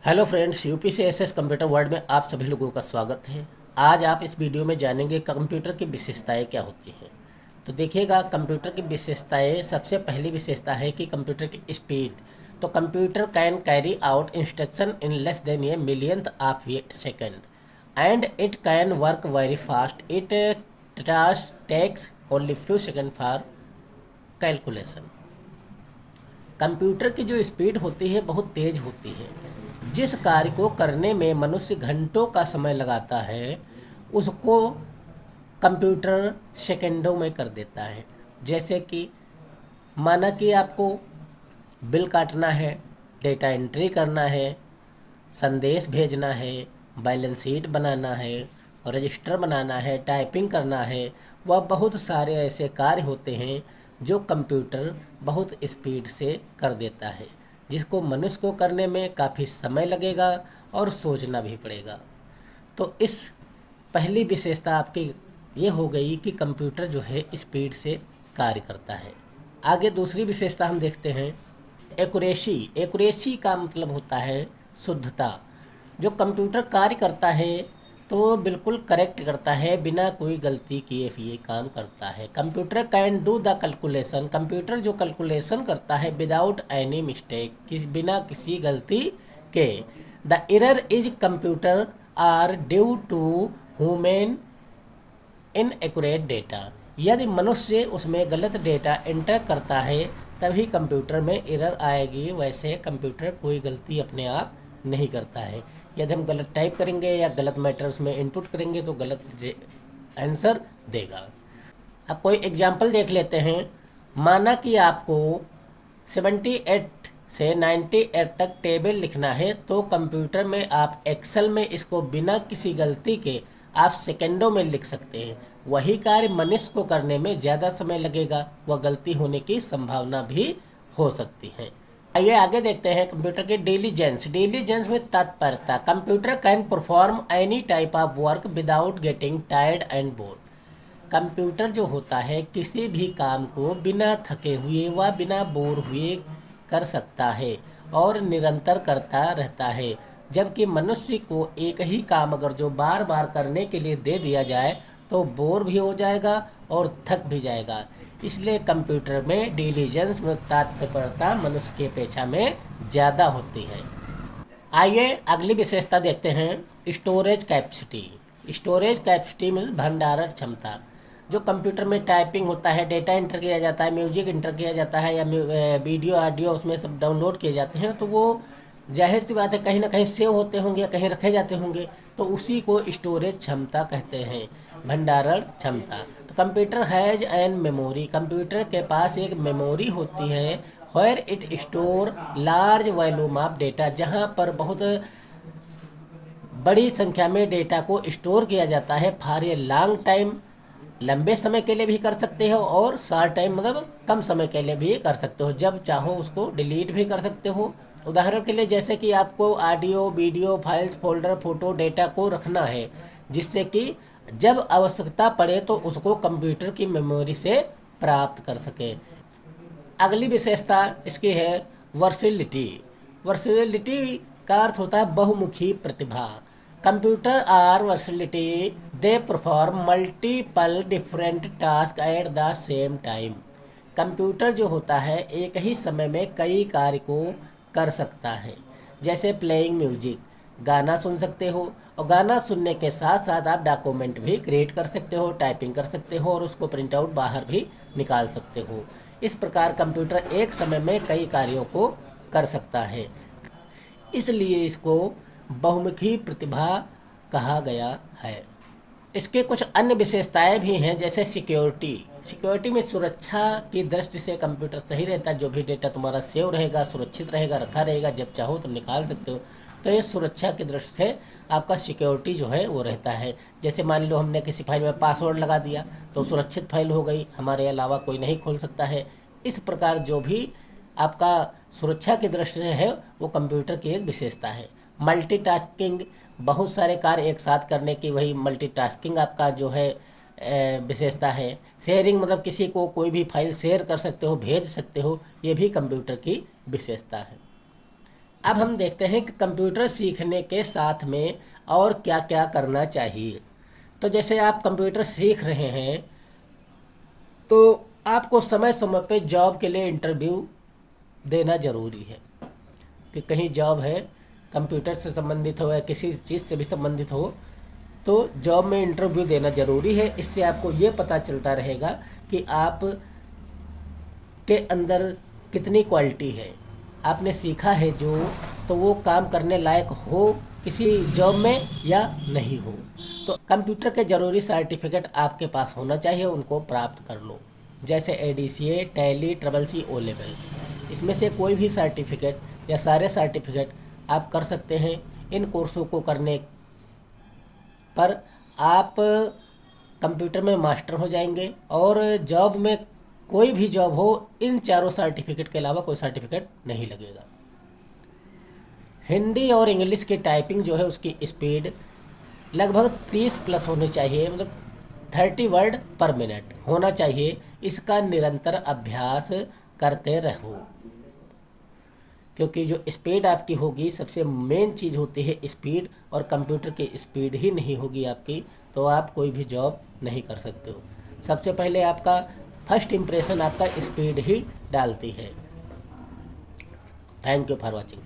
Hello friends, UPCSS computer world में आप सभी लोगों का स्वागत है। आज आप इस वीडियो में जानेंगे कंप्यूटर की विशेषताएं क्या होती हैं। तो देखिएगा, कंप्यूटर की विशेषताएं, सबसे पहली विशेषता है कि कंप्यूटर की स्पीड। तो computer can carry out instruction in less than a millionth of a second and it can work very fast. It task takes only few second for calculation. Computer की जो स्पीड होती है बहुत तेज होती है। जिस कार्य को करने में मनुष्य घंटों का समय लगाता है, उसको कंप्यूटर सेकंडों में कर देता है। जैसे कि माना कि आपको बिल काटना है, डेटा एंट्री करना है, संदेश भेजना है, बैलेंस शीट बनाना है, रजिस्टर बनाना है, टाइपिंग करना है। वह बहुत सारे ऐसे कार्य होते हैं जो कंप्यूटर बहुत स्पीड से कर देता है, जिसको मनुष्य को करने में काफ़ी समय लगेगा और सोचना भी पड़ेगा। तो इस पहली विशेषता आपकी ये हो गई कि कंप्यूटर जो है स्पीड से कार्य करता है। आगे दूसरी विशेषता हम देखते हैं, एक्यूरेसी। एक्यूरेसी का मतलब होता है शुद्धता। जो कंप्यूटर कार्य करता है तो बिल्कुल करेक्ट करता है, बिना कोई गलती किए ये काम करता है। Computer can do the calculation. Computer जो कैलकुलेशन करता है विदाउट एनी मिस्टेक, बिना किसी गलती के। The error is computer are due to human inaccurate data. यदि मनुष्य उसमें गलत डेटा एंटर करता है तभी कंप्यूटर में एरर आएगी, वैसे कंप्यूटर कोई गलती अपने आप नहीं करता है। यदि हम गलत टाइप करेंगे या गलत मैटर्स में इनपुट करेंगे तो गलत आंसर देगा। अब कोई एग्जांपल देख लेते हैं। माना कि आपको 78 से 98 तक टेबल लिखना है, तो कंप्यूटर में आप एक्सेल में इसको बिना किसी गलती के आप सेकंडों में लिख सकते हैं। वही कार्य मनुष्य को करने में ज़्यादा समय लगेगा, वह गलती होने की संभावना भी हो सकती है। आइए आगे देखते हैं कंप्यूटर के डिलीजेंस। डिलीजेंस में तत्परता। Computer can perform any type of work without getting tired and board. Computer जो होता है किसी भी काम को बिना थके हुए व बिना बोर हुए कर सकता है और निरंतर करता रहता है। जबकि मनुष्य को एक ही काम अगर जो बार बार करने के लिए दे दिया जाए तो बोर भी हो जाएगा और थक भी जाएगा। इसलिए कंप्यूटर में डिलीजेंस में तत्परता मनुष्य के अपेक्षा में ज़्यादा होती है। आइए अगली विशेषता देखते हैं, स्टोरेज कैपेसिटी। स्टोरेज कैपेसिटी में भंडारण क्षमता। जो कंप्यूटर में टाइपिंग होता है, डेटा इंटर किया जाता है, म्यूजिक इंटर किया जाता है या वीडियो ऑडियो उसमें सब डाउनलोड किए जाते हैं, तो वो जाहिर सी बात है कहीं ना कहीं सेव होते होंगे या कहीं रखे जाते होंगे, तो उसी को स्टोरेज क्षमता कहते हैं, भंडारण क्षमता। तो computer has an memory. Computer के पास एक मेमोरी होती है, where it store large volume of data, जहाँ पर बहुत बड़ी संख्या में डेटा को स्टोर किया जाता है। फॉर ए लॉन्ग टाइम, लंबे समय के लिए भी कर सकते हो और शॉर्ट टाइम मतलब कम समय के लिए भी कर सकते हो। जब चाहो उसको डिलीट भी कर सकते हो। उदाहरण के लिए जैसे कि आपको audio, video, files, folder, photo, data को रखना है, जिससे कि जब आवश्यकता पड़े तो उसको कंप्यूटर की मेमोरी से प्राप्त कर सके। अगली विशेषता इसकी है वर्सिलिटी। वर्सिलिटी का अर्थ होता है बहुमुखी प्रतिभा। Computer are versatility, they perform multiple different task at the same time. Computer जो होता है एक ही समय में कई कार्य को कर सकता है। जैसे प्लेइंग म्यूजिक, गाना सुन सकते हो और गाना सुनने के साथ साथ आप डॉक्यूमेंट भी क्रिएट कर सकते हो, टाइपिंग कर सकते हो और उसको प्रिंट आउट बाहर भी निकाल सकते हो। इस प्रकार कंप्यूटर एक समय में कई कार्यों को कर सकता है, इसलिए इसको बहुमुखी प्रतिभा कहा गया है। इसके कुछ अन्य विशेषताएं भी हैं, जैसे सिक्योरिटी। सिक्योरिटी में सुरक्षा की दृष्टि से कंप्यूटर सही रहता है। जो भी डेटा तुम्हारा सेव रहेगा, सुरक्षित रहेगा, रखा रहेगा, जब चाहो तुम निकाल सकते हो। तो ये सुरक्षा की दृष्टि से आपका सिक्योरिटी जो है वो रहता है। जैसे मान लो हमने किसी फाइल में पासवर्ड लगा दिया तो सुरक्षित फाइल हो गई, हमारे अलावा कोई नहीं खोल सकता है। इस प्रकार जो भी आपका सुरक्षा की दृष्टि से है वो कंप्यूटर की एक विशेषता है। मल्टीटास्किंग, बहुत सारे कार्य एक साथ करने की, वही मल्टीटास्किंग आपका जो है विशेषता है। शेयरिंग मतलब किसी को कोई भी फाइल शेयर कर सकते हो, भेज सकते हो, ये भी कंप्यूटर की विशेषता है। अब हम देखते हैं कि कंप्यूटर सीखने के साथ में और क्या क्या करना चाहिए। तो जैसे आप कंप्यूटर सीख रहे हैं तो आपको समय समय पे जॉब के लिए इंटरव्यू देना ज़रूरी है कि कहीं जॉब है कंप्यूटर से संबंधित हो या किसी चीज़ से भी संबंधित हो तो जॉब में इंटरव्यू देना ज़रूरी है। इससे आपको ये पता चलता रहेगा कि आप के अंदर कितनी क्वालिटी है, आपने सीखा है जो, तो वो काम करने लायक हो किसी जॉब में या नहीं हो। तो कंप्यूटर के ज़रूरी सर्टिफिकेट आपके पास होना चाहिए, उनको प्राप्त कर लो, जैसे ADCA, tally, CCC, O level. इसमें से कोई भी सर्टिफिकेट या सारे सर्टिफिकेट आप कर सकते हैं। इन कोर्सों को करने पर आप कंप्यूटर में मास्टर हो जाएंगे और जॉब में कोई भी जॉब हो इन चारों सर्टिफिकेट के अलावा कोई सर्टिफिकेट नहीं लगेगा। हिंदी और इंग्लिश की टाइपिंग जो है उसकी स्पीड लगभग 30 प्लस होनी चाहिए, मतलब 30 वर्ड पर मिनट होना चाहिए। इसका निरंतर अभ्यास करते रहो, क्योंकि जो स्पीड आपकी होगी, सबसे मेन चीज़ होती है स्पीड, और कंप्यूटर की स्पीड ही नहीं होगी आपकी तो आप कोई भी जॉब नहीं कर सकते हो। सबसे पहले आपका फर्स्ट इम्प्रेशन आपका स्पीड ही डालती है। Thank you for watching.